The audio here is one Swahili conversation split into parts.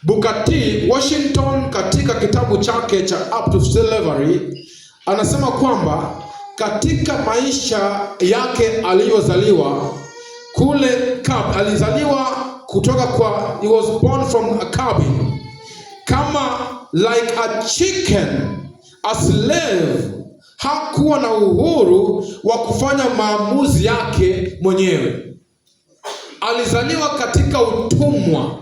Booker T. Washington katika kitabu chake cha Up to Slavery anasema kwamba katika maisha yake aliyozaliwa kule alizaliwa kutoka kwa, he was born from a cabin, kama like a chicken, a slave. Hakuwa na uhuru wa kufanya maamuzi yake mwenyewe. Alizaliwa katika utumwa.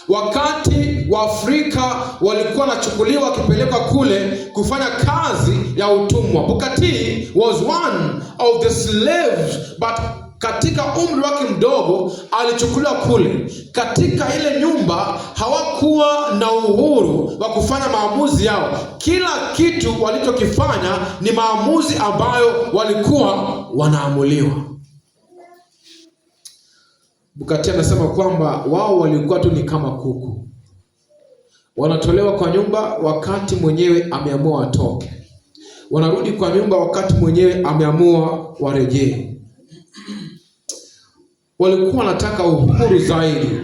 Wakati wa Afrika walikuwa wanachukuliwa wakipelekwa kule kufanya kazi ya utumwa. Booker T was one of the slaves, but katika umri wake mdogo alichukuliwa kule. Katika ile nyumba hawakuwa na uhuru wa kufanya maamuzi yao. Kila kitu walichokifanya ni maamuzi ambayo walikuwa wanaamuliwa. Booker T anasema kwamba wao walikuwa tu ni kama kuku, wanatolewa kwa nyumba wakati mwenyewe ameamua watoke, wanarudi kwa nyumba wakati mwenyewe ameamua warejee. Walikuwa wanataka uhuru zaidi,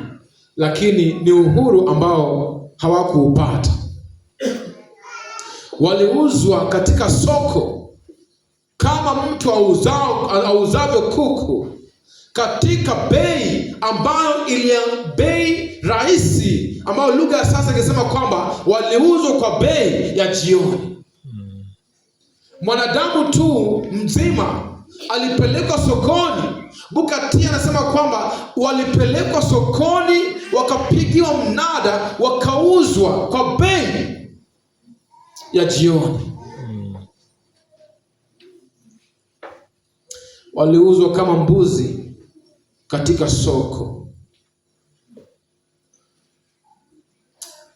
lakini ni uhuru ambao hawakuupata. Waliuzwa katika soko kama mtu auzavyo kuku, katika bei ambayo ile bei rahisi, ambayo lugha ya sasa ingesema kwamba waliuzwa kwa bei ya jioni. Mwanadamu tu mzima alipelekwa sokoni. Booker T anasema kwamba walipelekwa sokoni, wakapigiwa mnada, wakauzwa kwa bei ya jioni. Waliuzwa kama mbuzi katika soko.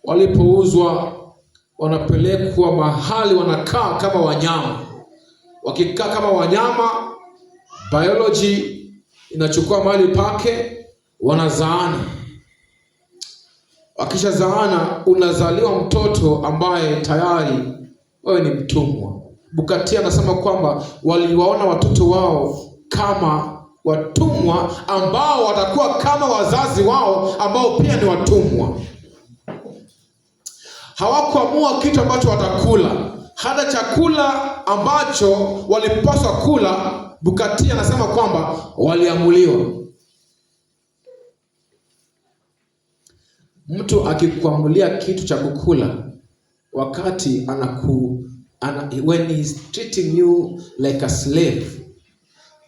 Walipouzwa wanapelekwa mahali wanakaa kama wanyama. Wakikaa kama wanyama, biology inachukua mahali pake, wanazaana. Wakishazaana unazaliwa mtoto ambaye tayari wewe ni mtumwa. Booker T anasema kwamba waliwaona watoto wao kama watumwa ambao watakuwa kama wazazi wao ambao pia ni watumwa. Hawakuamua kitu ambacho watakula, hata chakula ambacho walipaswa kula. Booker T anasema kwamba waliamuliwa. Mtu akikuamulia kitu cha kukula wakati when he's treating you like a slave,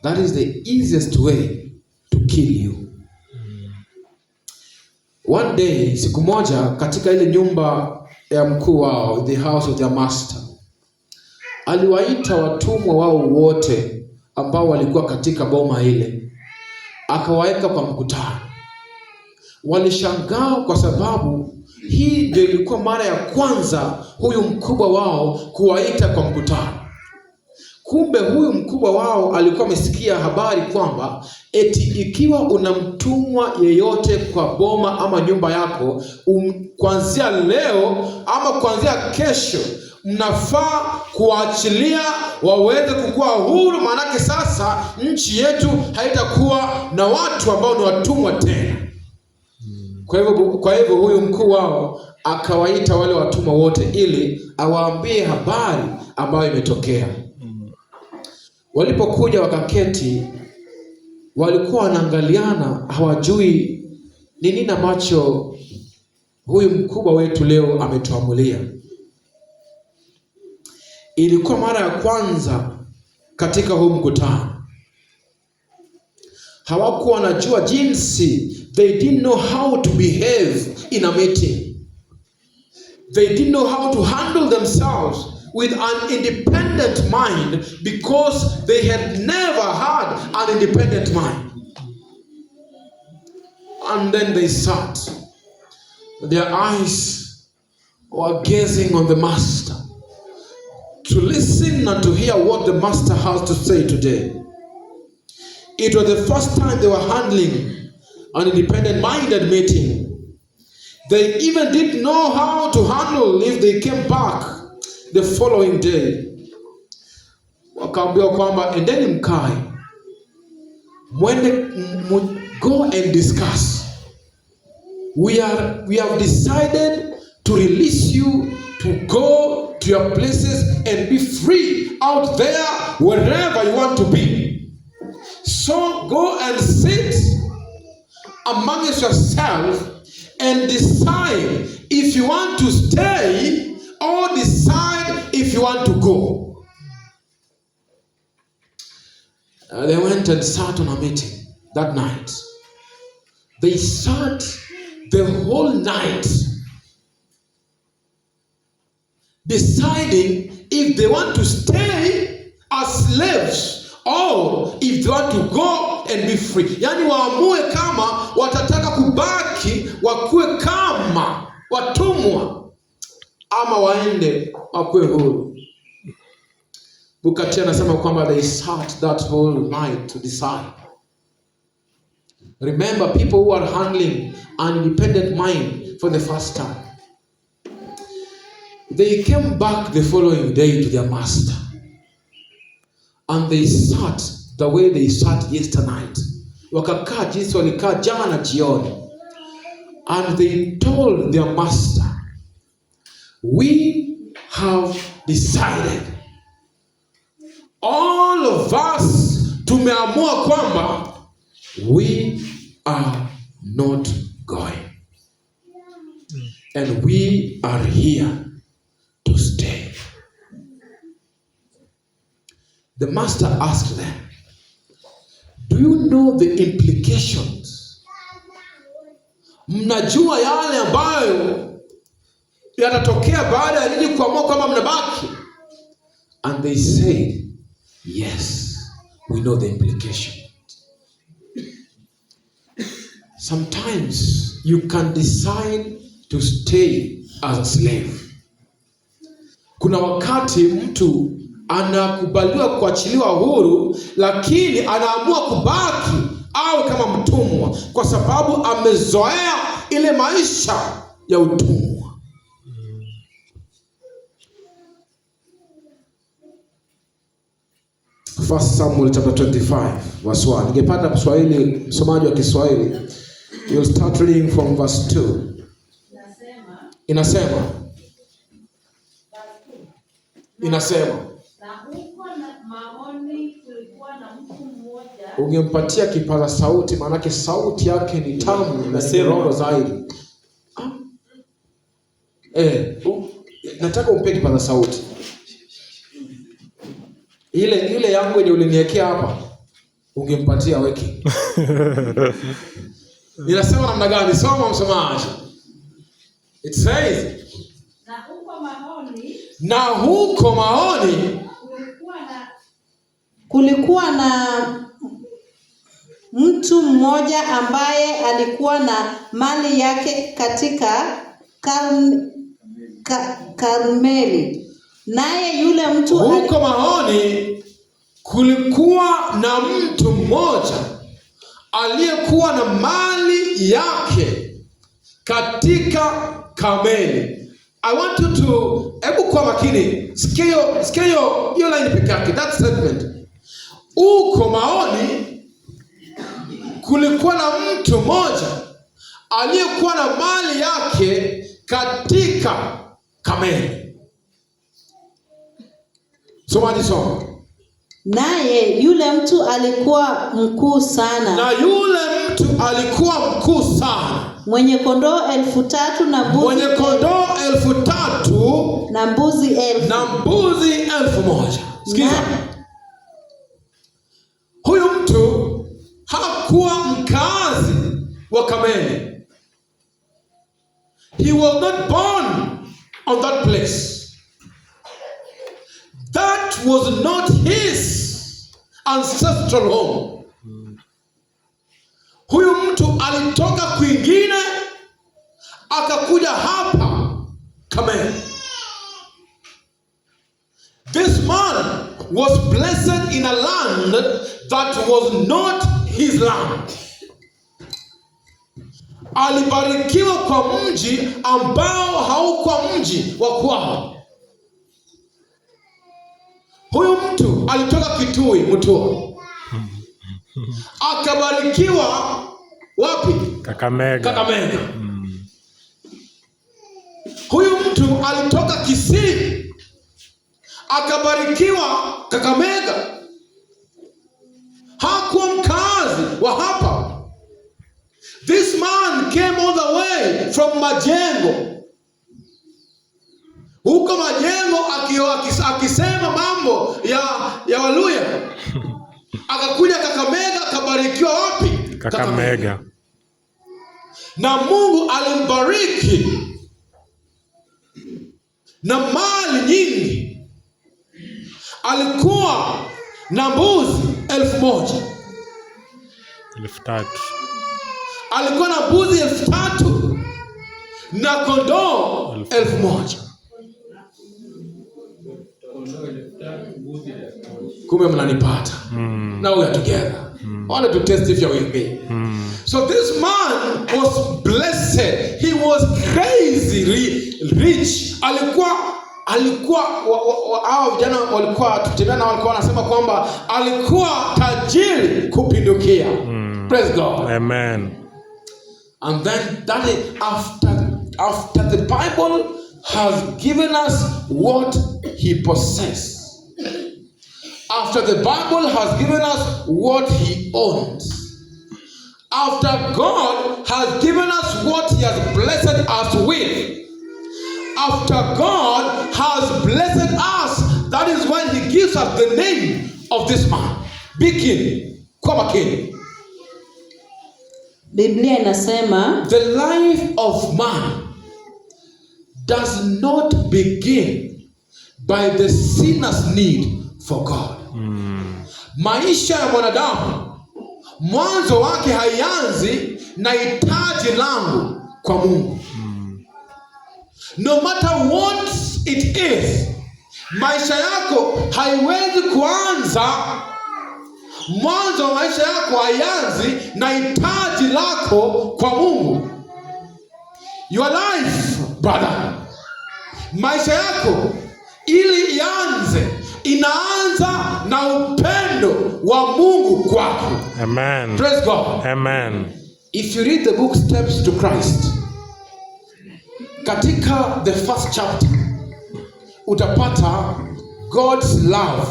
that is the easiest way to kill you. One day, siku moja, katika ile nyumba ya mkuu wao, the house of their master, aliwaita watumwa wao wote ambao walikuwa katika boma ile, akawaeka kwa mkutano. Walishangaa kwa sababu hii ndio ilikuwa mara ya kwanza huyu mkubwa wao kuwaita kwa mkutano. Kumbe huyu mkubwa wao alikuwa amesikia habari kwamba eti ikiwa una mtumwa yeyote kwa boma ama nyumba yako, kuanzia leo ama kuanzia kesho mnafaa kuachilia waweze kukua huru, maanake sasa nchi yetu haitakuwa na watu ambao ni watumwa tena. Kwa hivyo huyu mkuu wao akawaita wale watumwa wote ili awaambie habari ambayo imetokea. Walipokuja wakaketi, walikuwa wanaangaliana, hawajui ni nini ambacho huyu mkubwa wetu leo ametuamulia. Ilikuwa mara ya kwanza katika huu mkutano. Hawakuwa wanajua jinsi, they didn't know how to behave in a meeting. They didn't know how to handle themselves with an independent mind, because they had never had an independent mind. And then they sat. Their eyes were gazing on the master, to listen and to hear what the master has to say today. It was the first time they were handling an independent-minded meeting. They even didn't know how to handle if they came back the following day. Wakaambiwa kwamba endeni mkae, mwende go and discuss. we have decided to release you to go to your places and be free out there wherever you want to be. So go and sit amongst yourself and decide if you want to stay or decide if you want to go. They went and sat on a meeting that night. They sat the whole night deciding if they want to stay as slaves or if they want to go and be free. Yani waamue kama watataka kubaki wakuwe kama watumwa ama waende wakuwe huru. Bukati anasema kwamba they sat that whole night to decide. Remember, people who are handling an independent mind for the first time, they came back the following day to their master. And they sat the way they sat yesterday night. Wakakaa jinsi walikaa jana jioni. And they told their master, we have decided. All of us tumeamua kwamba we are not going. And we are here to stay. The master asked them, do you know the implications? Mnajua yale ambayo yatatokea baada ya ninyi kuamua kwamba mnabaki? And they said, yes, we know the implication. Sometimes you can decide to stay as a slave. Kuna wakati mtu anakubaliwa kuachiliwa huru, lakini anaamua kubaki au kama mtumwa kwa sababu amezoea ile maisha ya utumwa. First Samuel chapter 25 verse 1. Ningepata Kiswahili, msomaji wa Kiswahili. You'll start reading from verse 2. Inasema na huko maoni kulikuwa na mtu mmoja. Ungempatia kipaza sauti, maana sauti yake ni tamu na nyororo zaidi. Nataka umpe kipaza sauti. Ile yangu yenye uliniwekea hapa ungempatia weki. Inasema namna gani? Soma msomaji. It says, na huko maoni kulikuwa na mtu mmoja ambaye alikuwa na mali yake katika Karmeli. Naye yule mtu huko maoni kulikuwa na mtu mmoja aliyekuwa na mali yake katika Karmeli. I want you to hebu kwa makini sikia hiyo line peke yake, that statement. Huko maoni kulikuwa na mtu mmoja aliyekuwa na mali yake katika Karmeli. Somaji soma. Naye yule mtu alikuwa mkuu sana. Na yule mtu alikuwa mkuu sana. Mwenye kondoo 3,000 na mbuzi. Mwenye kondoo 3,000 na mbuzi 1,000. Na mbuzi 1,000. Sikiza. Huyu mtu hakuwa mkazi wa Karmeli. He was not born on that place. That was not his ancestral home. Huyu mtu alitoka kwingine akakuja hapa Karmeli. This man was blessed in a land that was not his land. Alibarikiwa kwa mji ambao haukuwa mji wa kwao. Huyu mtu alitoka Kitui, Mutua. Akabarikiwa wapi? Kakamega. mtu alitoka Kisii akabarikiwa Kakamega. Hakuwa mkazi wa hapa. This man came all the way from Majengo. Huko Majengo akisema mambo ya Waluya. Akakuja Kakamega, akabarikiwa wapi? Kakamega. Na Mungu alimbariki na mali nyingi. Alikuwa na mbuzi 1,000. 3,000. Alikuwa na mbuzi 3,000 na kondoo 1,000. Kumbe mnanipata? Now we are together. I want to test if you are with me. So this man was blessed. He was crazy rich. Alikuwa hao vijana walikuwa tutembea na walikuwa wanasema kwamba alikuwa tajiri kupindukia. Praise God. Amen. And then that is after the Bible has given us what he possessed. After the Bible has given us what he owns. After God has given us what he has blessed us with. After God has blessed us, that is when he gives us the name of this man. Be king. Come king. Biblia inasema the life of man does not begin by the sinner's need for God. Maisha ya mwanadamu mwanzo wake haianzi na hitaji langu kwa Mungu. No matter what it is, maisha yako haiwezi kuanza, mwanzo wa maisha yako haianzi na hitaji lako kwa Mungu. Your life, brother, maisha yako ili ianze, inaanza na upendo wa Mungu kwako. Amen. Praise God. Amen. If you read the book Steps to Christ, katika the first chapter utapata God's love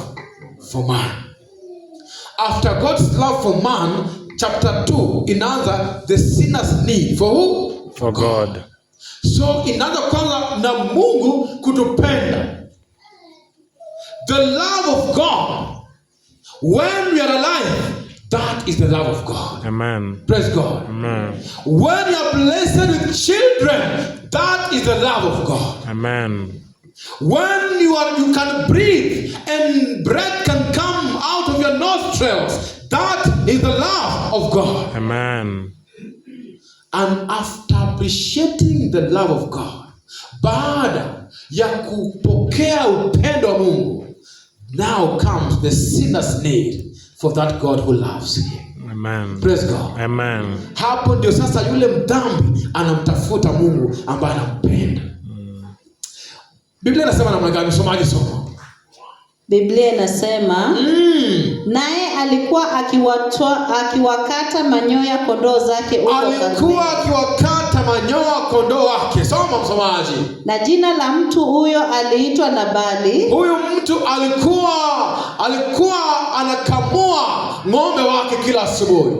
for man. After God's love for man, chapter 2 inaanza the sinner's need for who? For God. So inaanza kwanza na Mungu kutupenda. The love of God, when we are alive, that is the love of God. Amen. Praise God. Amen. When you are blessed with children, that is the love of God. Amen. When you can breathe and breath can come out of your nostrils, that is the love of God. Amen. And after appreciating the love of God, baada ya kupokea upendo wa Mungu, now comes the sinner's need for that God who loves him. Amen. Praise God. Amen. Hapo ndio sasa yule mdhambi anamtafuta Mungu ambaye anampenda. Biblia inasema namna gani? Msomaji soma. Biblia inasema naye alikuwa akiwakata manyoya kondoo zake huko Karmeli. Alikuwa akiwakata manyoya kondoo wake. Soma msomaji. Na jina la mtu huyo aliitwa Nabali. Huyu mtu alikuwa anakamua ng'ombe wake kila asubuhi.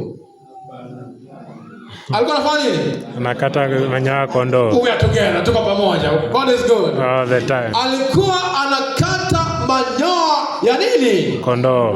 Alikuwa anafanya nini? Anakata manyoya kondoo. We are together, tuko pamoja. God is good. All the time. Alikuwa anakata manyoya ya nini? Kondoo.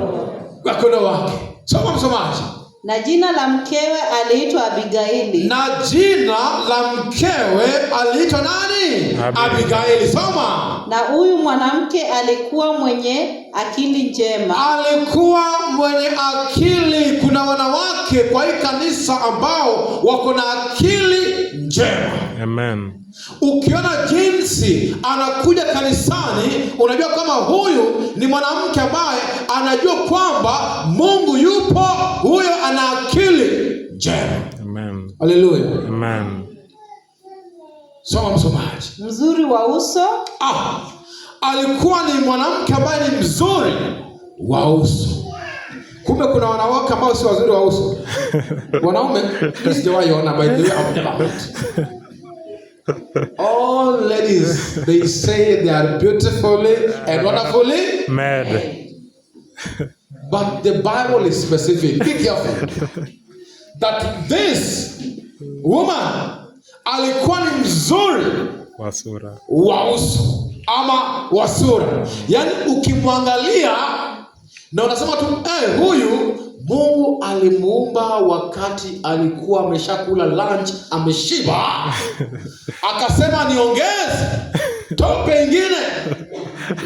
Kwa kondoo wake. Soma msomaji. Na jina la mkewe aliitwa Abigaili. Na jina la mkewe aliitwa nani? Abigaili. Soma. Na huyu mwanamke alikuwa mwenye akili njema. Alikuwa mwenye akili. Kuna wanawake kwa hii kanisa ambao wako na akili njema. Amen. Ukiona jinsi anakuja kanisani, unajua kama huyu ni mwanamke ambaye anajua kwamba Mungu yupo, huyo ana akili njema. Amen. Hallelujah. Amen. Soma msomaji. Mzuri wa uso. Alikuwa ni mwanamke ambaye ni mzuri wa uso. Kumbe kuna wanawake ambao si wazuri wa uso. Wanaume sijawahi ona, by the way, I've never met. All ladies, they say they are beautifully and wonderfully made. But the Bible is specific. Be careful. That this woman alikuwa ni mzuri wa uso ama wa sura. Yaani ukimwangalia na unasema tu huyu Mungu alimuumba wakati alikuwa ameshakula lunch, ameshiba. Akasema niongeze tope ingine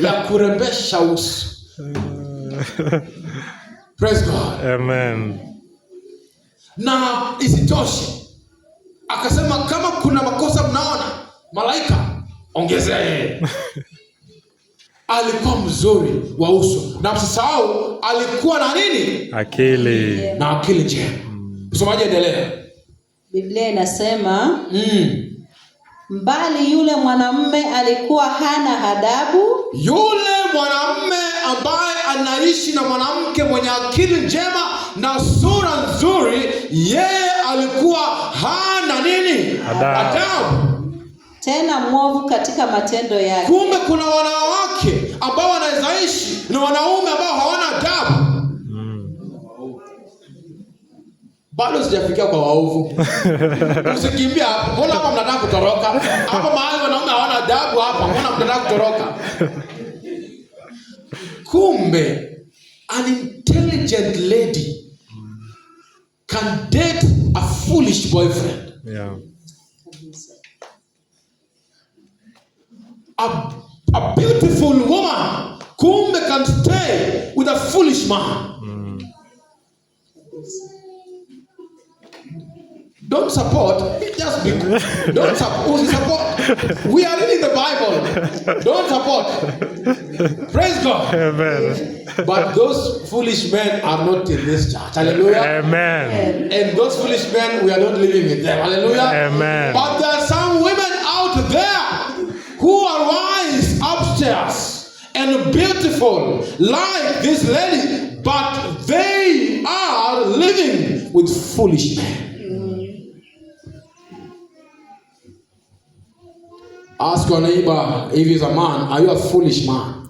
ya kurembesha uso. Praise God. Amen. Na isitoshe akasema kama kuna makosa mnaona, malaika ongezee. Alikuwa mzuri wa uso. Na msisahau alikuwa na nini? Akili. Na akili njema. Msomaji endelea. Biblia inasema mbali yule mwanamume alikuwa hana adabu. Yule mwanamume ambaye anaishi na mwanamke mwenye akili njema na sura nzuri, yeye alikuwa hana nini? Adabu. Tena mwovu katika matendo yake. Kumbe kuna wanawake ambao wanaweza ishi na wanaume ambao hawana adabu. Bado sijafikia kwa waovu. Usikimbia, mbona hapa mnataka kutoroka? Hapa mahali wanaume hawana adabu hapa, mbona mnataka kutoroka? Kumbe an intelligent lady can date a foolish boyfriend. Yeah. A beautiful woman kumbe can stay with a foolish man. Don't support, just be. Don't support. We are reading the Bible. Don't support. Praise God. Amen. But those foolish men are not in this church. Hallelujah. Amen. And those foolish men, we are not living with them. Hallelujah. Amen. But there are some women out there who are wise upstairs and beautiful like this lady, but they are living with foolish men. Ask your neighbor if he's a man, are you a foolish man?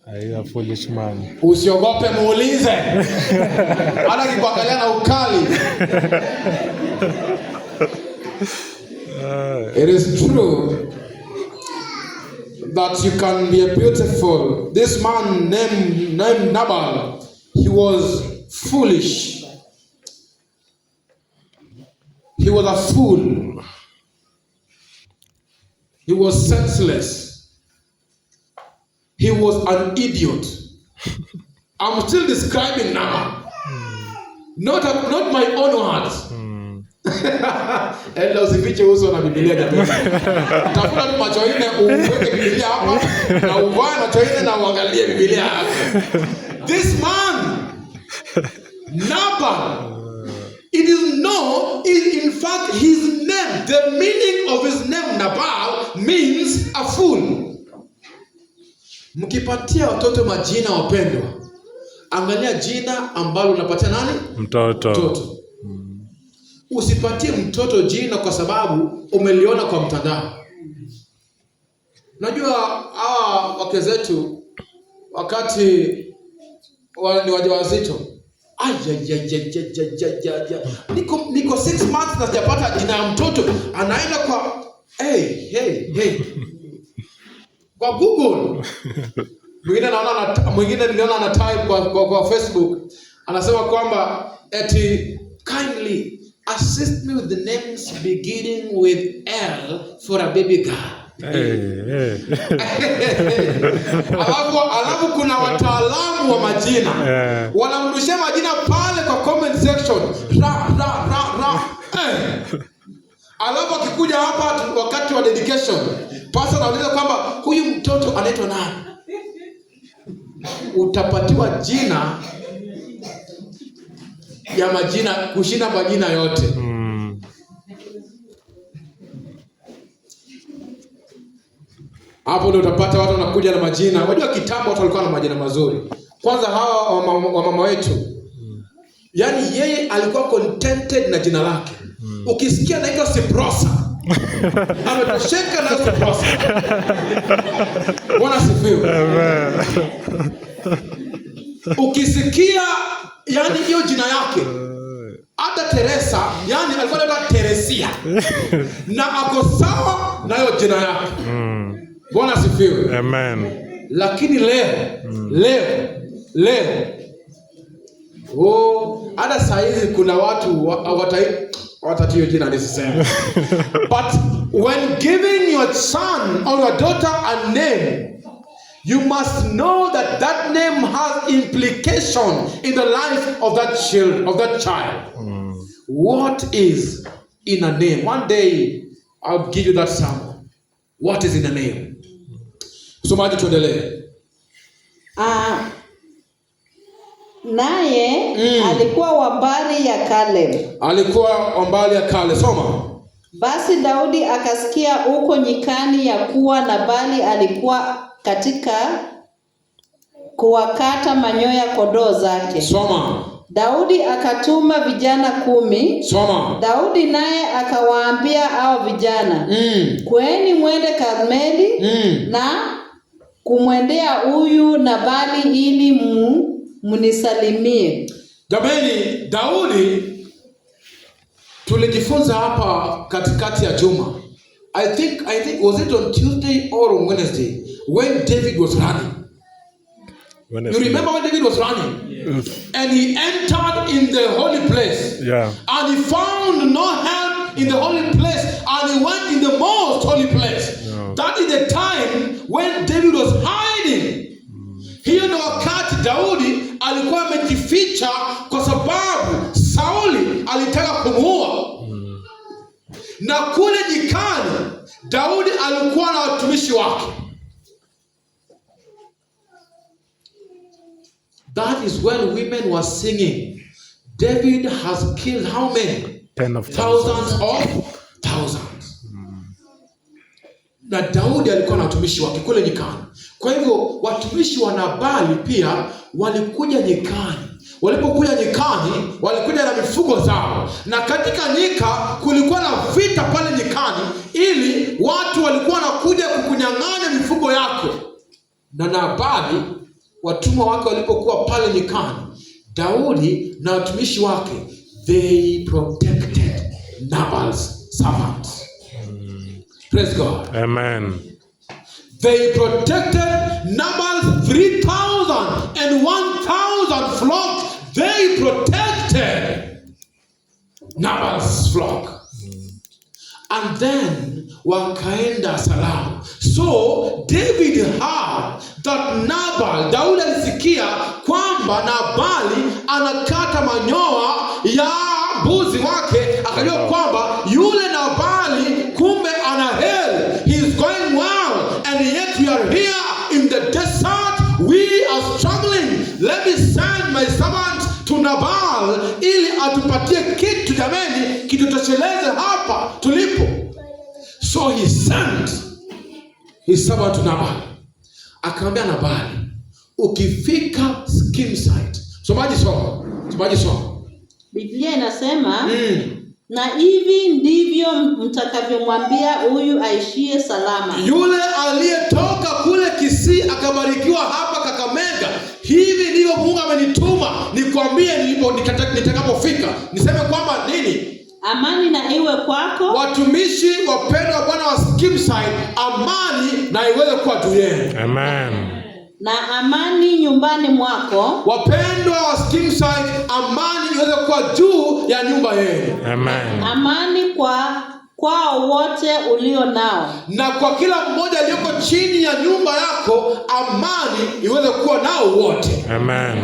Are you a foolish man? Usiogope, muulize. Hata kikuangalia na ukali. It is true that you can be a beautiful. This man named Nabal, he was foolish. He was a fool. He was senseless. He was an idiot. I'm still describing now. Not my own words. Ela usifiche uso na Biblia jamani. Tafuta tu macho nne uweke Biblia hapa na uvae macho nne na uangalie Biblia hapa. This man Nabal, it is known, in fact his name, the meaning of his name Nabal means a fool. Mkipatia watoto majina wapendwa, angalia jina ambalo unapatia nani? Mtoto. Usipatie mtoto jina kwa sababu umeliona kwa mtandao. Najua wake zetu wakati ni wajawazito, niko 6 months na sijapata jina ya mtoto, anaenda kwa hey kwa Google. Mwingine niliona ana type kwa Facebook, anasema kwamba eti kindly assist me with the names beginning with L for a baby girl. Alafu kuna wataalamu wa majina wanamrushia majina pale kwa comment section alafu akikuja hapa wakati wa dedication, pastor anauliza kwamba huyu mtoto anaitwa nani, utapatiwa jina ya majina kushinda majina yote. Hapo ndio utapata watu wanakuja na majina. Unajua kitambo watu walikuwa na majina mazuri. Kwanza hawa wa mama wetu. Yaani yeye alikuwa contented na jina lake. Ukisikia naitwa Siprosa, Ametosheka na hiyo process. Bwana sifiwe. Amen. Ukisikia yani hiyo jina yake, hata Teresa, yani alikuwa anaitwa Teresia. Na ako sawa na hiyo jina yake. Bwana sifiwe. Amen. Lakini leo hata saa hizi kuna watu watatio jina nisiseme. But when giving your son or your daughter a name, you must know that that name has implication in the life of that child. What is in a name? One day I'll give you that sample. What is in a name? Somaji tuendelee. Naye alikuwa wa mbari ya Kale. Alikuwa wa mbari ya Kale. Soma. Basi Daudi akasikia huko nyikani ya kuwa Nabali alikuwa katika kuwakata manyoya kondoo zake. Soma. Daudi akatuma vijana 10. Soma. Daudi naye akawaambia hao vijana, kweni mwende Karmeli na kumwendea huyu Nabali ili munisalimie. Jamani, Daudi tulijifunza hapa katikati ya juma. I think was it on Tuesday or on Wednesday when David was running. You remember when David was running? Yes. And he entered in the holy place. Yeah. And he found no help in the holy place. And he went in the most holy place. Yeah. That is the time when David was hiding. Hiyo ndio wakati Daudi alikuwa amejificha kwa sababu Sauli alitaka kumuua. Na kule jikani Daudi alikuwa na watumishi wake. That is when women were singing. David has killed how many? 10 of thousands of thousands. Na Daudi alikuwa na watumishi wake kule nyikani. Kwa hivyo watumishi wa Nabali pia walikuja nyikani. Walipokuja nyikani, walikuja na mifugo zao. Na katika nyika kulikuwa na vita pale nyikani, ili watu walikuwa wanakuja kukunyang'anya mifugo yako. Na Nabali, watumwa wake walipokuwa pale nyikani, Daudi na watumishi wake, they protected Nabal's servants. Praise God. Amen. They protected Nabal's 3,000 and 1,000 flock. They protected Nabal's flock. And then wakaenda salamu. So David heard that Nabal, Daudi alisikia kwamba Nabali anakata manyoya ya mbuzi wake, akajua kwamba yule Nabali kumbe ana heri. He is going well, and yet we are here in the desert. We are struggling. Let me send my servant to Nabal ili atupatie kitu, jameni, kitutosheleze hapa tulipo. So he sent his servant to Nabal. Akamwambia Nabali, ukifika scheme site. Somaji soma. Biblia inasema na hivi ndivyo mtakavyomwambia huyu aishie salama. Yule aliyetoka kule Kisii akabarikiwa hapa Kakamega. Hivi ndivyo Mungu amenituma nikwambie nitakapofika. Niseme kwamba nini? Amani na iwe kwako. Watumishi wapendwa wa Bwana wa scheme site, amani na iweze kuwa juu yenu. Amen. Na amani nyumbani mwako. Wapendwa wa scheme site, amani iweze kuwa juu ya nyumba yenu. Amen. Amani kwao wote ulio nao. Na kwa kila mmoja aliyoko chini ya nyumba yako, amani iweze kuwa nao wote. Amen.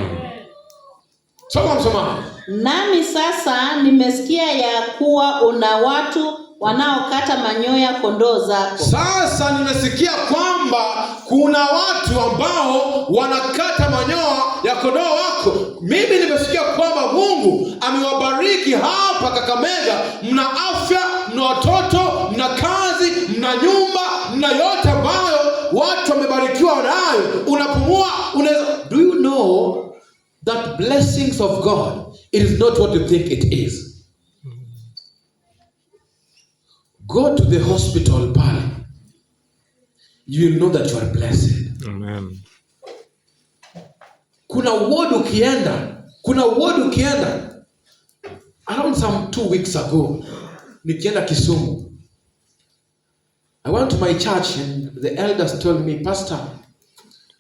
Soma. Nami sasa nimesikia ya kuwa una watu wanaokata manyoya kondoo zako. Sasa nimesikia kwamba kuna watu ambao wanakata manyoya ya kondoo wako. Mimi nimesikia kwamba Mungu amewabariki hapa Kakamega. Mna afya, mna watoto, mna kazi, mna nyumba, mna yote ambayo watu wamebarikiwa nayo. Unapumua, do you know that blessings of God, it is not what you think it is. Go to the hospital pale. You will know that you are blessed. Amen. Kuna ward ukienda. Around some 2 weeks ago, nikienda Kisumu. I went to my church and the elders told me, Pastor,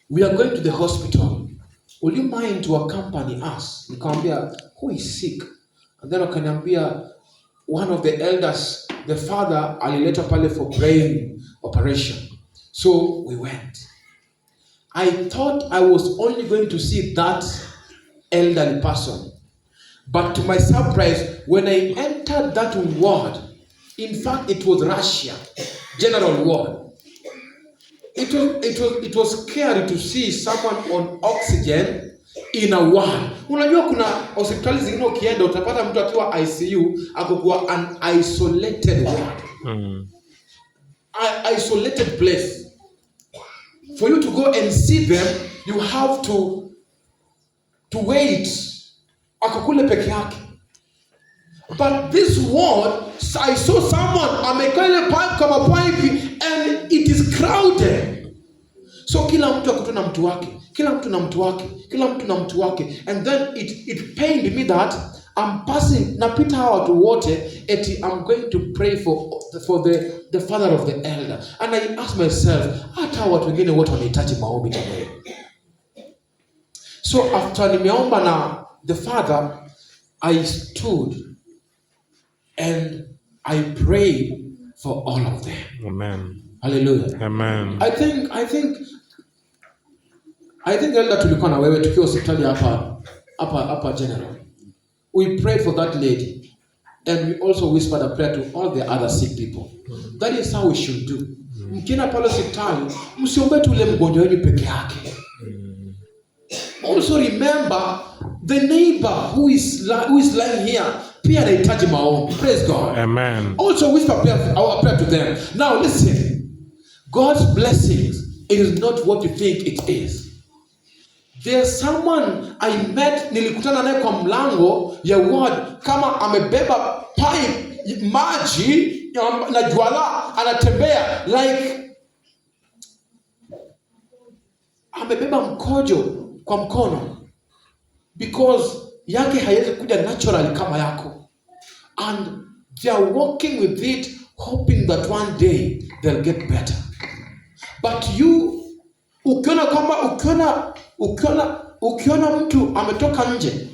we are going to the hospital. Will you mind to accompany us? Nikamwambia, who is sick? And then wakaniambia, one of the elders, the father, alileta pale for brain operation. So we went. I thought I was only going to see that elderly person. But to my surprise, when I entered that ward, in fact, it was Russia, general ward. It was scary to see someone on oxygen in a ward. Unajua kuna hospitali zingine ukienda utapata mtu akiwa ICU akokuwa an isolated ward. Isolated place. For you to go and see them, you have to wait. Akakule peke yake. But this ward, I saw someone amekaa ile pipe kama pipe and it is crowded. So kila mtu akutu na mtu wake, kila mtu na mtu wake. And then it pained me that I'm passing, napita hawa watu wote, eti I'm going to pray for the father of the elder. And I asked myself, hata watu wengine wote wanahitaji maombi jamani. So after nimeomba na the father, I stood and I prayed for all of them. Amen. Hallelujah. Amen. I think elder tulikuwa na wewe tukiwa hospitali hapa general. We prayed for that lady and we also whispered a prayer to all the other sick people. That is how we should do. Mkienda pale hospitali, msiombe tu ule mgonjwa wenu peke yake. Also remember the neighbor who is lying here. Pia anahitaji maombi. Praise God. Amen. Also whisper our prayer to them. Now listen. God's blessings, it is not what you think it is. There's someone I met, nilikutana naye kwa mlango ya ward kama amebeba pipe maji na juala anatembea like amebeba mkojo kwa mkono because yake haiwezi kuja natural kama yako, and they are walking with it hoping that one day they'll get better. But you ukiona mtu ametoka nje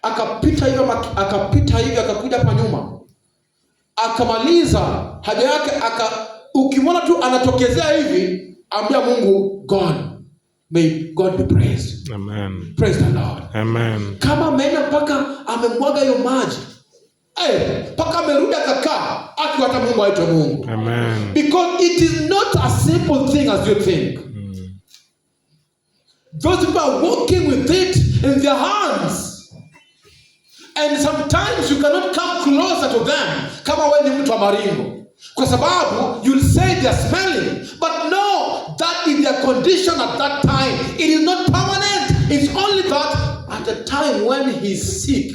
akapita hivi akakuja hapa nyuma akamaliza haja yake ukimwona tu anatokezea hivi, ambia Mungu, may God be praised. Amen. Praise the Lord. Amen. Kama ameenda mpaka amemwaga hiyo maji, mpaka amerudi akakaa, hata Mungu aitwe Mungu. Amen. Because it is not a simple thing as you think. Those people are walking with it in their hands. And sometimes you cannot come closer to them kama wewe ni mtu wa maringo. Kwa sababu you'll say they're smelling. But no, that is their condition at that time. It is not permanent. It's only that at the time when he's sick,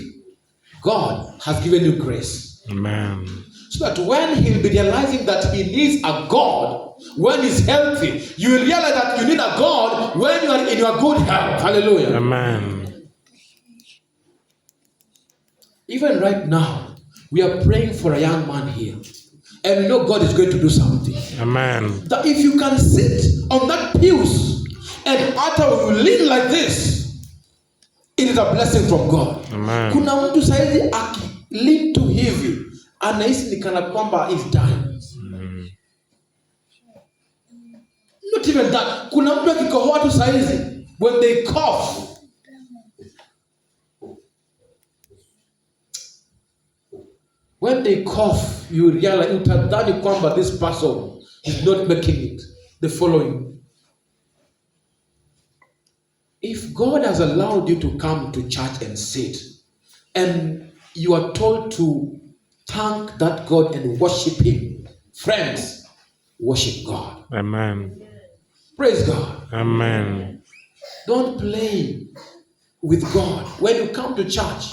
God has given you grace. Amen. So that when he'll be realizing that he needs a God, when he's healthy, you will realize that you need a God when you are in your good health. Hallelujah. Amen. Even right now, we are praying for a young man here. And we know God is going to do something. Amen. That if you can sit on that pews and after you lean like this, it is a blessing from God. Amen. Kuna mtu saizi akilean tu hivi, anahisi ni kana kwamba is dying. Not even that. Kuna mtu akikohoa tu saizi, when they cough, you realize, utadhani kwamba this person is not making it. The following. If God has allowed you to come to church and sit, and you are told to thank that God and worship Him, friends, worship God. Amen. Praise God. Amen. Don't play with God. When you come to church,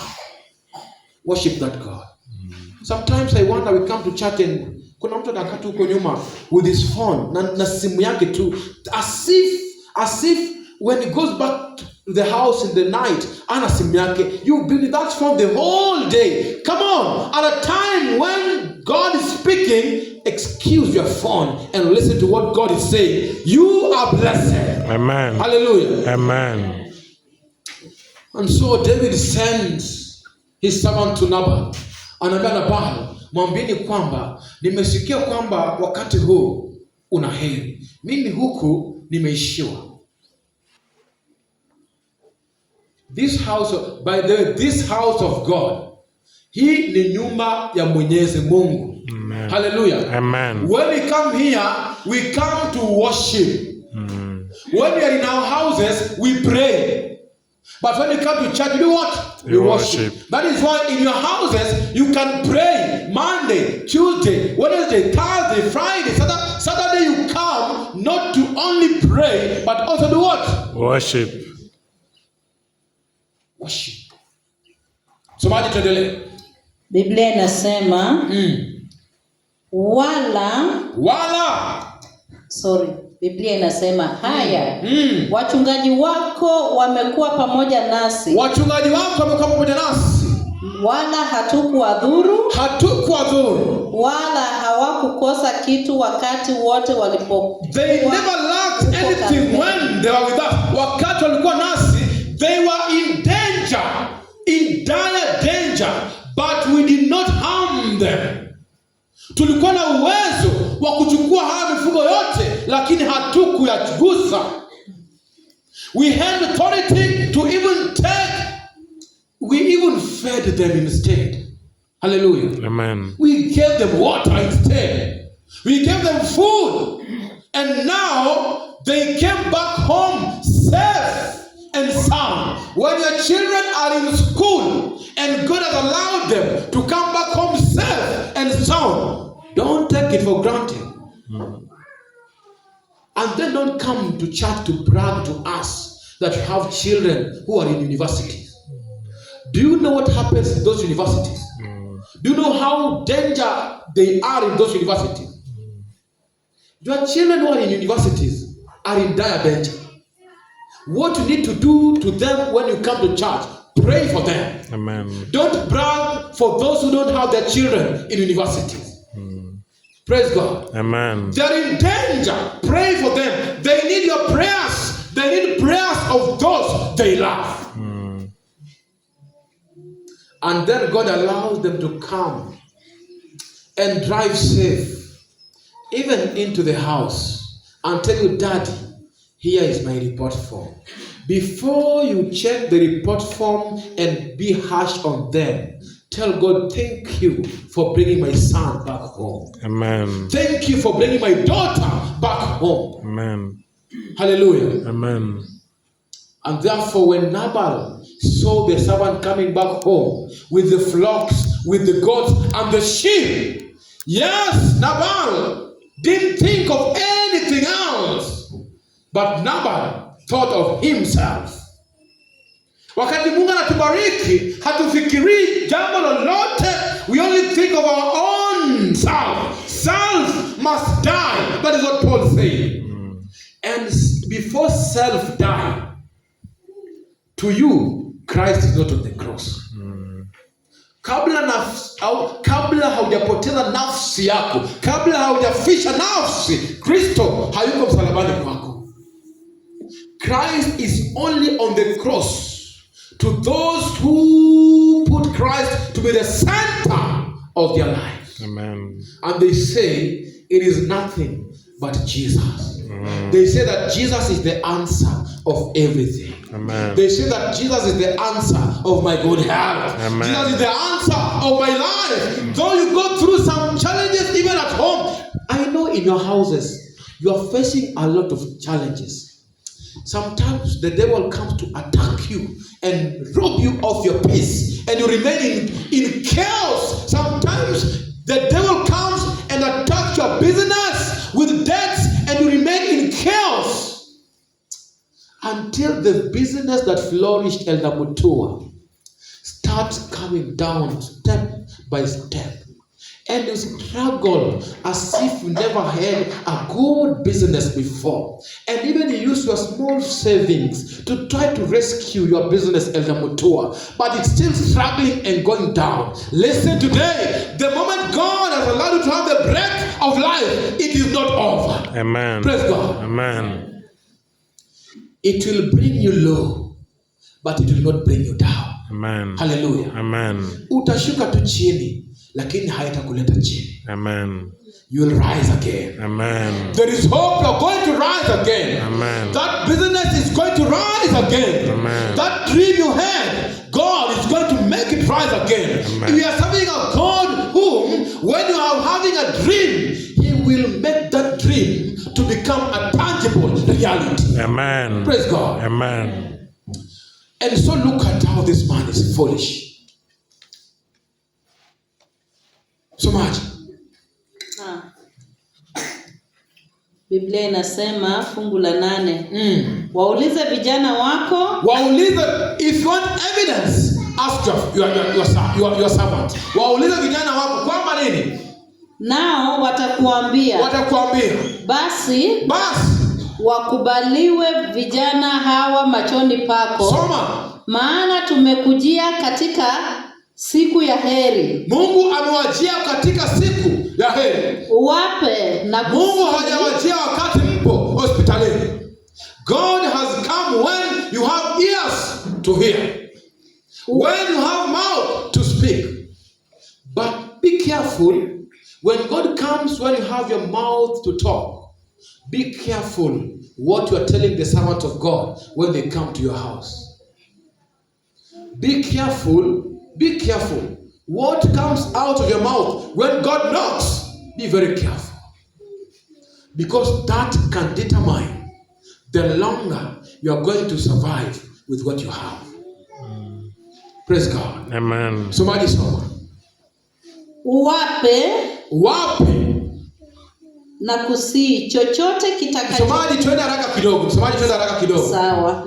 worship that God. Sometimes I wonder, we come to church and Kuna mtu anakaa tu huko nyuma with his phone na simu yake tu, as if when he goes back to the house in the night, ana simu yake. You've been with that phone the whole day. Come on, at a time when God is speaking, excuse your phone and listen to what God is saying. You are blessed. Amen. Hallelujah. Amen. And so David sends his servant to Nabal. Anaambia Nabal, mwambieni kwamba nimesikia kwamba wakati huu una heri. Mimi huku nimeishiwa. This house of God, hii ni nyumba ya Mwenyezi Mungu. Amen. Hallelujah. Amen. When we come here, we come to worship. When we are in our houses, we pray. But when you come to church, you do what? You worship. That is why in your houses, you can pray Monday, Tuesday, Wednesday, Thursday, Friday, Saturday you come not to only pray, but also do what? Worship. Worship. Somaji tuendelee. Biblia inasema Biblia inasema haya, wachungaji wako wamekuwa pamoja nasi. Wachungaji wako wamekuwa pamoja nasi. Wala hatukuwadhuru. Wala hawakukosa kitu wakati wote walipokuwa. They never lacked anything when they were with us. Wakati walikuwa nasi, they were in danger, in dire danger, but we did not harm them. Tulikuwa na uwezo wa kuchukua haya mifugo yote, lakini hatukuyagusa. We had authority to even we even fed them instead. Hallelujah. Amen. We gave them water instead. We gave them food. And now they came back home safe and sound. When your children are in school and God has allowed them to come back home safe and sound, don't take it for granted. And then don't come to church to brag to us that you have children who are in universities. Do you know what happens in those universities? Do you know how danger they are in those universities? Your children who are in universities are in dire danger. What you need to do to them when you come to church, pray for them. Amen. Don't brag for those who don't have their children in universities. Praise God. Amen. They're in danger. Pray for them. They need your prayers. They need prayers of those they love. And then God allows them to come and drive safe, even into the house, and tell you, Daddy, here is my report form. Before you check the report form and be harsh on them, tell God, thank you for bringing my son back home. Amen. Thank you for bringing my daughter back home. Amen. Hallelujah. Amen. And therefore, when Nabal saw the servant coming back home with the flocks, with the goats, and the sheep, yes, Nabal didn't think of anything else. But Nabal thought of himself. Wakati Mungu anatubariki, hatufikirii jambo lolote. We only think of our own self. Self must die. That is what Paul said. And before self died, to you, Christ is not on the cross. Kabla haujapoteza nafsi yako, kabla haujafisha nafsi, Kristo hayuko msalabani kwako. Christ is only on the cross to those who put Christ to be the center of their lives. Amen. And they say it is nothing but Jesus. They say that Jesus is the answer of everything. Amen. They say that Jesus is the answer of my good health. Amen. Jesus is the answer of my life. Though you go through some challenges even at home, I know in your houses you are facing a lot of challenges. Sometimes the devil comes to attack you and rob you of your peace, and you remain in chaos. Sometimes the devil comes and attacks your business with debts, and you remain in chaos until the business that flourished, Elder Mutua, starts coming down step by step. and you struggle as if you never had a good business before. And even you use your small savings to try to rescue your business, Elder Mutua, but it's still struggling and going down. Listen today, the moment God has allowed you to have the breath of life, it is not over. Amen. Praise God. Amen. It will bring you low, but it will not bring you down. Amen. Hallelujah. Amen. Utashuka tu chini, lakini haitakuleta chini. Amen. You will rise again. Amen. There is hope you are going to rise again. Amen. That business is going to rise again. Amen. That dream you had, God is going to make it rise again. Amen. We are serving a God whom, when you are having a dream, He will make that dream to become a tangible reality. Amen. Praise God. Amen. And so look at how this man is foolish. So much. Biblia inasema fungu la 8. Waulize vijana wako. Waulize, if you want evidence, ask your servant. Waulize vijana wako kwamba nini? Nao watakuambia. Basi wakubaliwe vijana hawa machoni pako. Soma. Maana tumekujia katika siku ya heri. Mungu amewajia katika siku ya heri. Uwape na kusihi. Mungu hajawajia wakati mpo hospitalini. God has come when you have ears to hear. When you have mouth to speak. But be careful when God comes, when you have your mouth to talk. Be careful what you are telling the servant of God when they come to your house. Be careful what comes out of your mouth when God knocks. Be very careful, because that can determine the longer you are going to survive with what you have. Praise God. Amen. Somebody soma. Wape na kusihi chochote kitakacho. Somebody twende haraka kidogo. Sawa.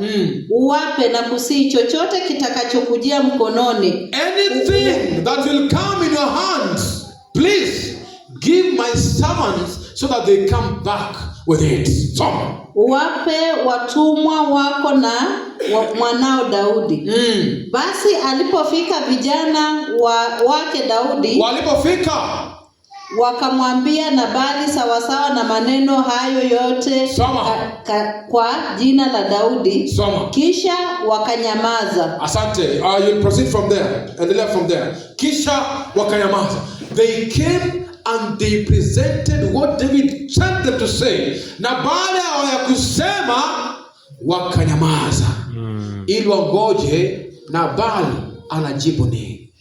Uwape na kusihi chochote kitakachokujia mkononi. Anything that will come in your hands, please give my servants so that they come back with it. Soma. Uwape watumwa wako na mwanao Daudi. Basi alipofika vijana wake Daudi, wakamwambia Nabali sawasawa na maneno hayo yote kwa jina la Daudi. Kisha wakanyamaza. Asante. You'll proceed from there. Endelea from there. Kisha wakanyamaza. They came and they presented what David sent them to say. Na baada ya kusema wakanyamaza. Ili wangoje Nabali anajibu nini.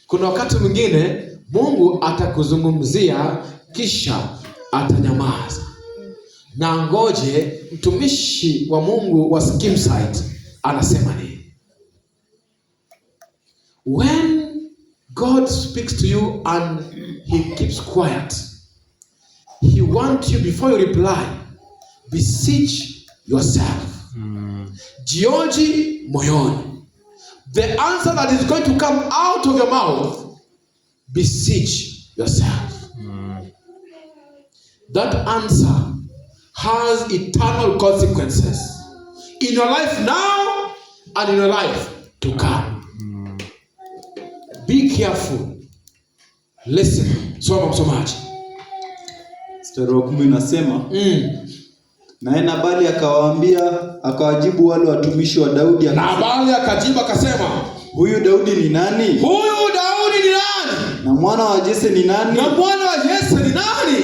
Kuna wakati mwingine Mungu atakuzungumzia kisha atanyamaza. Na ngoje mtumishi wa Mungu wa Scheme Site anasema nini. When God speaks to you and He keeps quiet, He wants you, before you reply, beseech yourself. Jioji moyoni. The answer that is going to come out of your mouth, beseech yourself. That answer has eternal consequences in your life now and in your life to come. Be careful. Listen. Soma msomaji. Mstari wa 10 inasema, naye Nabali akawajibu wale watumishi wa Daudi. Nabali akajibu akasema, huyu Daudi ni nani? Na mwana wa Jese ni nani?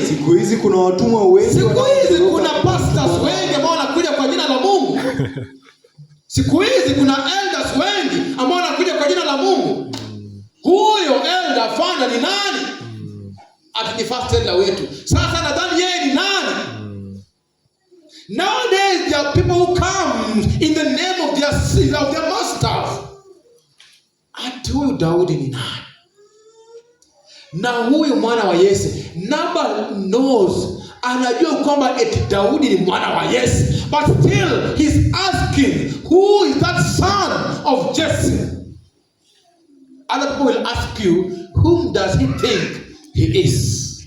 Siku hizi kuna watumwa wengi. Siku hizi kuna pastors wengi ambao wanakuja kwa jina la Mungu. Siku hizi kuna elders wengi ambao wanakuja kwa jina la Mungu. Huyo elder fana ni nani? Ati first elder wetu. Sasa nadhani yeye ni nani? Nowadays there are people who come in the name of their masters. Ati huyu Daudi ni nani? Na huyu mwana wa Yese, Nabal knows, anajua kwamba eti Daudi ni mwana wa Yese, but still he's asking, who is that son of Jesse? Other people will ask you, whom does he think he is.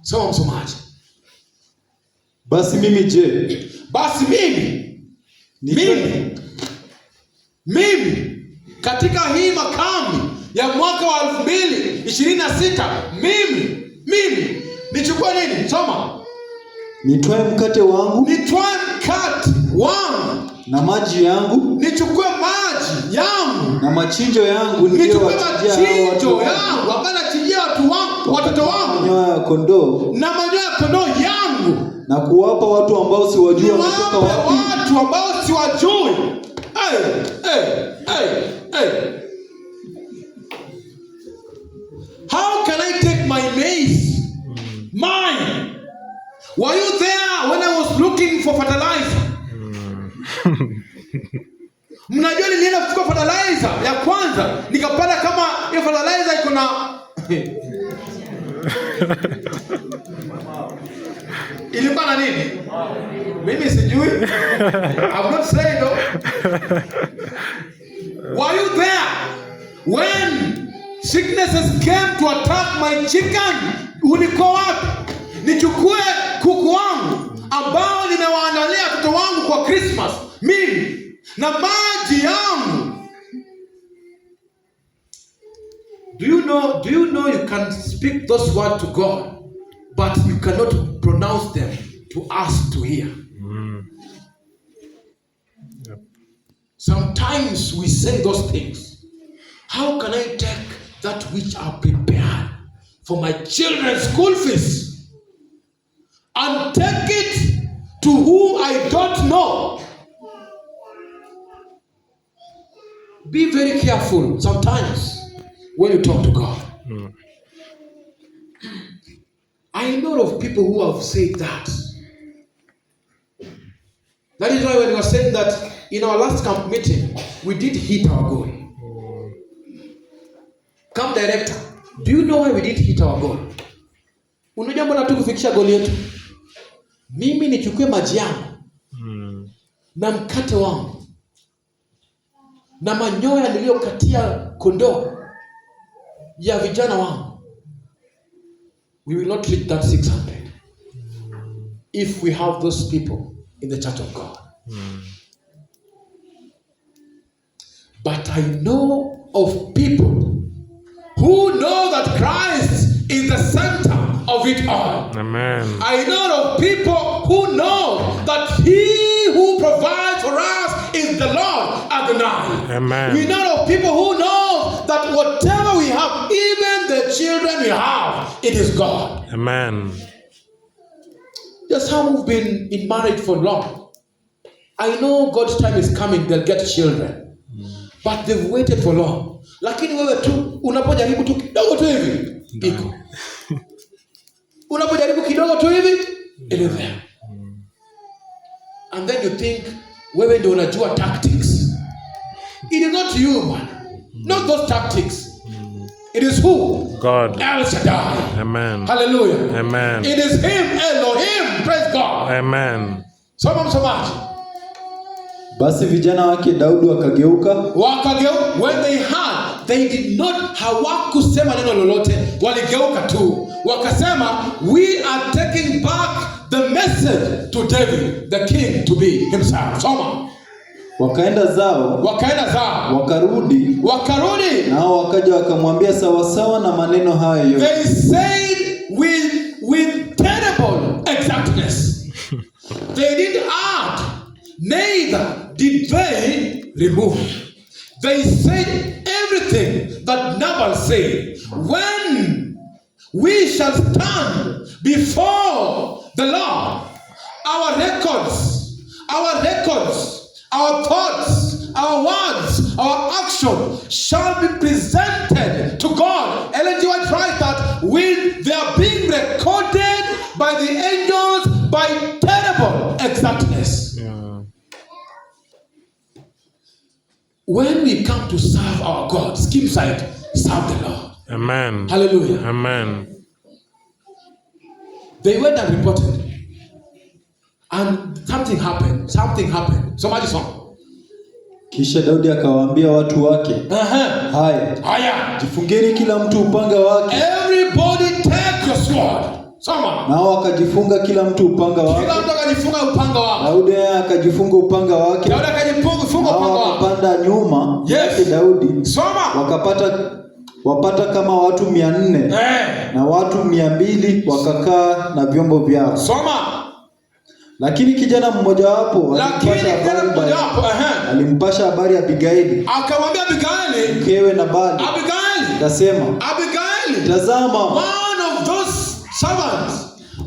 Soma msomaji. Basi mimi je? Basi mimi katika hii makambi ya mwaka wa 2026 mimi nichukue nini? Soma. Nitwae mkate wangu na maji yangu, nichukue maji yangu na machinjo yangu, nichukue machinjo yangu ambayo nachinjia watu wangu, watoto wangu, manyoya ya kondoo yangu, na kuwapa watu ambao siwajui wametoka wapi. Watu ambao siwajui. How can I take my maize? Mine. Were you there when I was looking for fertilizer? Mnajua nilienda kuchukua fertilizer ya kwanza, nikapata kama hiyo fertilizer iko na ilikuwa na nini? Mimi sijui. I'm not saying though. Were you there when sicknesses came to attack my chicken? Ulikuwa wapi? Nichukue kuku wangu ambao nimewaandalia watoto wangu kwa Christmas, mimi na maji yangu. Do you know you can speak those words to God, but you cannot pronounce them to us to hear. Yep. Sometimes we say those things. How can I take that which I prepared for my children's school fees and take it to who I don't know? Be very careful sometimes when you talk to God. I know of people who have said that. That is why when we were saying that in our last camp meeting, we did hit our goal. Camp director, do you know why we did hit our goal? Unajua mbona tukufikisha goal yetu? Mimi nichukue maji yangu na mkate wangu na manyoya niliyokatia kondoo ya vijana wangu. We will not reach that 600 if we have those people in the church of God. But I know of people who know that Christ is the center of it all. Amen. I know of people who know that He who provides for us is the Lord Adonai. Amen. We know of people who know that whatever we have, even the children we have, it is God. Amen. There's some who've been in marriage for long. I know God's time is coming, they'll get children. But they've waited for long. Lakini wewe tu unapojaribu tu kidogo tu hivi iko. Unapojaribu kidogo tu hivi it is there. And then you think wewe ndio unajua tactics. It is not you, man. Not those tactics. It is who? God. El Shaddai. Amen. Hallelujah. Amen. It is Him, Elohim. Praise God. Amen. Soma msomaji. Basi vijana wake Daudi wakageuka, When they heard, they did not, hawakusema neno lolote, waligeuka tu. Wakasema, we are taking back the message to David, the king, to be himself. Soma. wakaenda zao, wakarudi, nao wakaja wakamwambia sawasawa na maneno hayo yote. They said with terrible exactness. They didn't add, neither did they remove. They said everything that Nabal said. When we shall stand before the Lord, our records, our thoughts, our words, our action shall be presented to God. Ellen G. White writes that when they are being recorded by the angels by terrible exactness. Yeah. When we come to serve our God, scheme side, serve the Lord. Amen. Hallelujah. Amen. They went and reported. And something happened. Somebody saw. Kisha Daudi akawaambia watu wake, haya, jifungeni kila mtu upanga wake. Everybody take your sword. Soma. Nao akajifunga kila mtu upanga wake. Kila mtu akajifunga upanga wake. Daudi akajifunga upanga wake. Daudi akajifunga upanga wake. Wakapanda nyuma yake Daudi. Soma. Wapata kama watu 400 na watu 200 wakakaa na vyombo vyao. Soma. Lakini kijana mmoja wapo alimpasha habari ya Abigaili. Akamwambia Abigaili, mkewe Nabali. Akasema, Abigaili, tazama, one of those servants,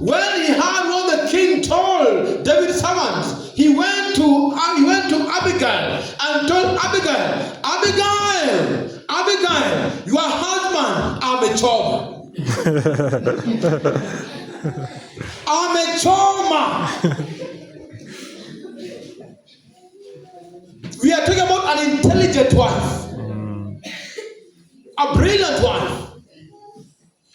when he heard what the king told David's servants, he went to Abigail and told Abigail, your husband amechoma. Amechoma. We are talking about an intelligent wife, a brilliant wife.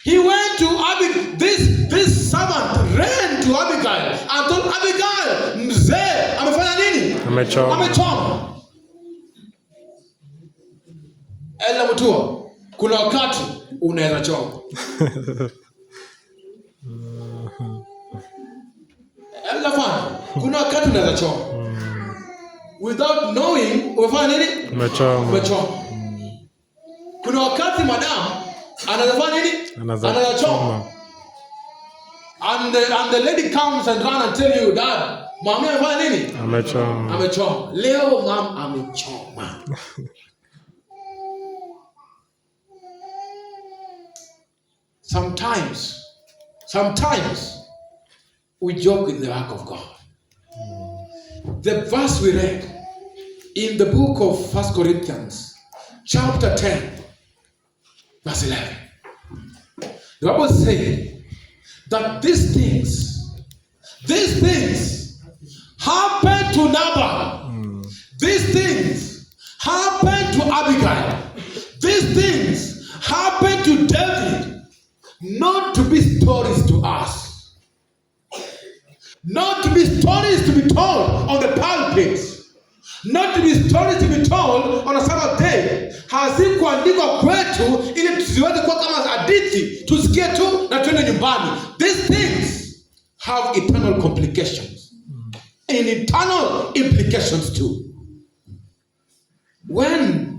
He went to Abigail. This servant ran to Abigail and told Abigail, mzee amefanya nini? Amechoma. Ela mtua, kuna wakati unaweza choma. Kuna wakati unaweza choma. Without knowing, umefanya nini? Umechoma. Kuna wakati madam anafanya nini? Anaweza choma. And the lady comes and run and tell you, dad, mami amefanya nini? Amechoma. Leo mom amechoma. Sometimes we joke with the work of God. The verse we read in the book of 1 Corinthians, chapter 10, verse 11. The Bible says that these things happened to Nabal. These things happened to Abigail. These things happened to David. Not to be stories to us. Not to be stories to be told on the pulpit. Not to be stories to be told on a Sabbath day. Hazikuandikwa kwetu ili tusiweze kuwa kama hadithi, tusikie tu na tuende nyumbani. These things have eternal complications and eternal implications too. When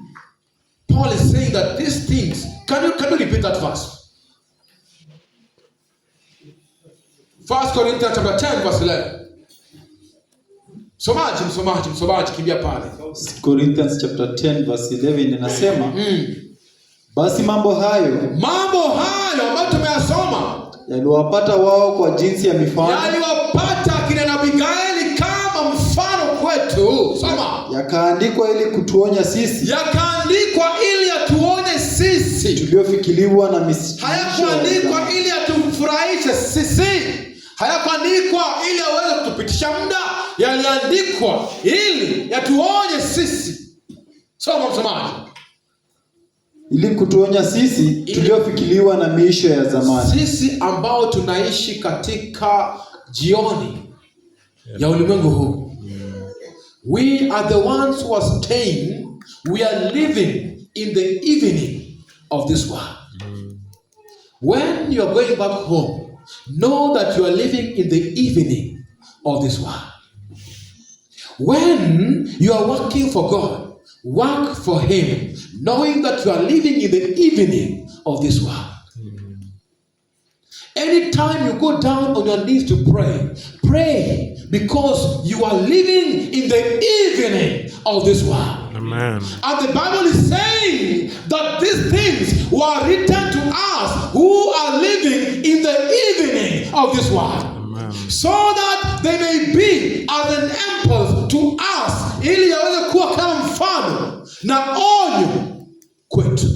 Paul is saying that these things, can you repeat that verse? 1 Corinthians chapter 10 verse 11. Msomaji kimbia pale. 1 Corinthians chapter 10 verse 11 inasema, basi mambo hayo ambayo tumeyasoma yaliwapata wao kwa jinsi ya mifano. Yaliwapata kina Abigaili kama mfano kwetu. Soma. Yakaandikwa ili kutuonya sisi. Yakaandikwa ili atuonye sisi. Tuliofikiriwa na misisho. Hayakuandikwa ili atufurahishe sisi. Hayakuandikwa ili aweze kutupitisha muda. Yaliandikwa ili yatuonye sisi. Soma msomaji. Ili kutuonya sisi tuliofikiriwa na miisho ya zamani. Sisi ambao tunaishi katika jioni ya ulimwengu huu. We are the ones who are staying. We are living in the evening of this world. When you are going back home, know that you are living in the evening of this world. When you are working for God, work for Him, knowing that you are living in the evening of this world. Anytime you go down on your knees to pray, pray because you are living in the evening of this world. Amen. And the Bible is saying that these things were written to us who are living in the evening of this world. Amen. So that they may be as an example to us, ili yaweze kuwa kama mfano na onyo kwetu.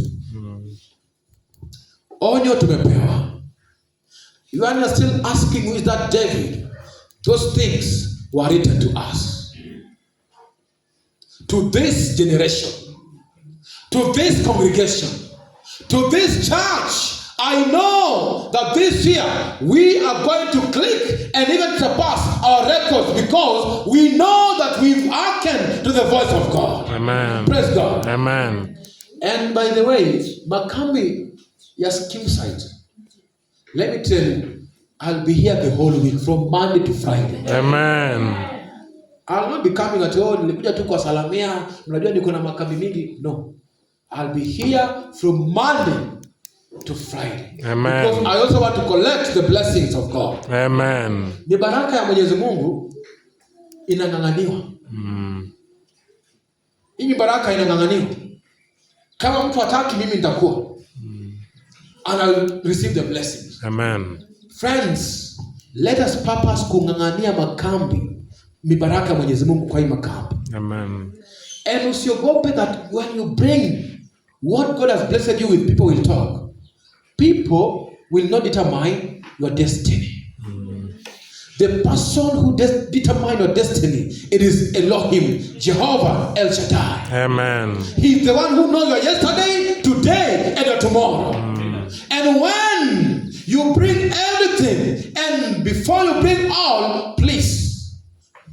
Onyo tumepewa. You are still asking, who is that David? Those things were written to us. To this generation. To this congregation. To this church. I know that this year we are going to click and even surpass our records because we know that we've hearkened to the voice of God. Amen. Amen. Praise God. Amen. And by the way, makambi ya scheme site, let me tell you, I'll be here the whole week from Monday to Friday. Amen. I'll not be coming at all. Nilikuja tu kwa salamia, mnajua niko na makambi mingi. No. I'll be here from Monday to Friday. Amen. Because I also want to collect the blessings of God. Amen. Ni baraka ya Mwenyezi Mungu inang'ang'aniwa. Hii baraka inang'ang'aniwa. Kama mtu hataki, mimi nitakuwa. And I'll receive the blessings. Amen. Friends, let us purpose kung'ang'ania makambi. Ni baraka ya Mwenyezi Mungu kwa hii makambi. Amen. And usiogope that when you bring what God has blessed you with, people will talk. People will not determine your destiny. The person who determines your destiny, it is Elohim, Jehovah El Shaddai. Amen. He's the one who knows your yesterday, today, and your tomorrow. And when you bring everything, and before you bring all, please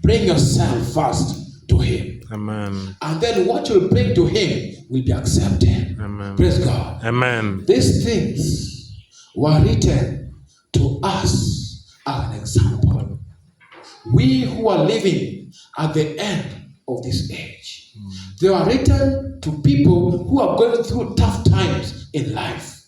bring yourself first to Him. Amen. And then what you bring to Him will be accepted. Amen. Praise God. Amen. These things were written to us as an example. We who are living at the end of this age. They were written to people who are going through tough times in life.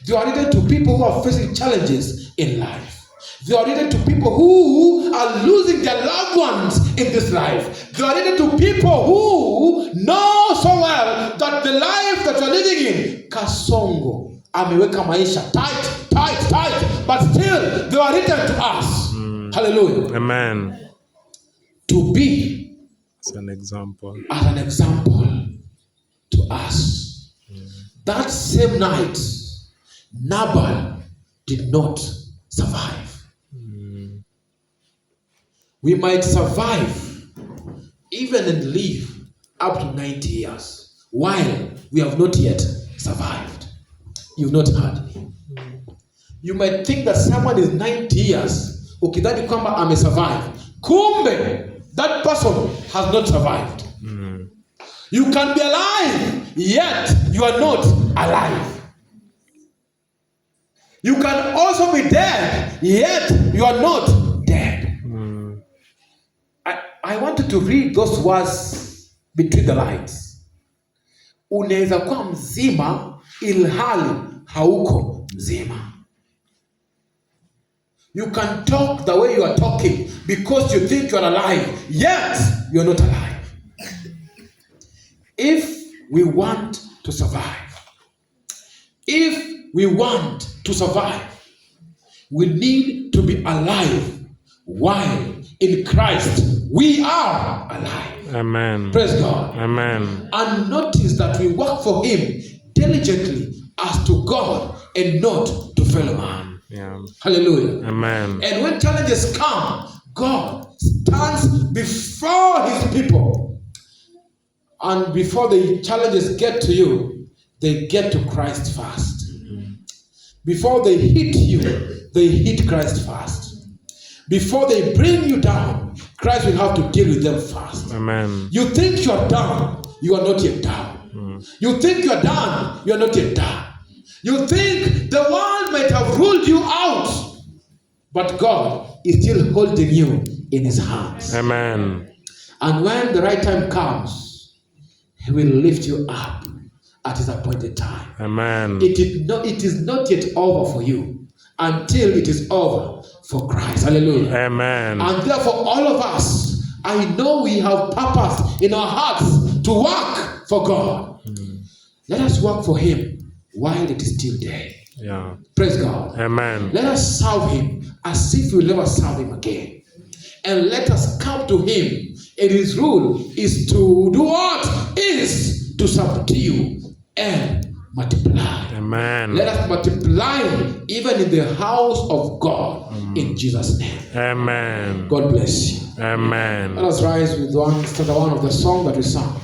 They are written to people who are facing challenges in life. They are written to people who are losing their loved ones in this life. They are written to people who know so well that the life that you are living in, Kasongo, ameweka maisha tight, but still they are written to us. Hallelujah. Amen. To be as an example to us. That same night, Nabal did not survive. We might survive even and live up to 90 years while we have not yet survived. You've not heard me. You might think that someone is 90 years, ukidhani kwamba amesurvive. Kumbe, that person has not survived. You can be alive, yet you are not alive. You can also be dead, yet you are not dead. I wanted to read those words between the lines. Unaweza kuwa mzima ilhali hauko mzima. You can talk the way you are talking because you think you are alive, yet you are not alive. If we want to survive, we need to be alive while in Christ we are alive. Amen. Praise God. Amen. And notice that we work for Him diligently as to God and not to fellow man. Yeah. Hallelujah. Amen. And when challenges come, God stands before His people. And before the challenges get to you, they get to Christ first. Before they hit you, they hit Christ first. Before they bring you down, Christ will have to deal with them first. Amen. You think you are down, you are not yet down. You think you are done, you are not yet done. You think the world might have ruled you out, but God is still holding you in His hands. Amen. And when the right time comes, He will lift you up at His appointed time. Amen. It is not yet over for you until it is over for Christ. Hallelujah. Amen. And therefore, all of us, I know we have purpose in our hearts to work for God. Let us work for Him while it is still day. Yeah. Praise God. Amen. Let us serve Him as if we'll never serve Him again. And let us come to Him. And His rule is to do what? Is to subdue and multiply. Amen. Let us multiply even in the house of God in Jesus' name. Amen. God bless you. Amen. Let us rise with one of the song that we sang.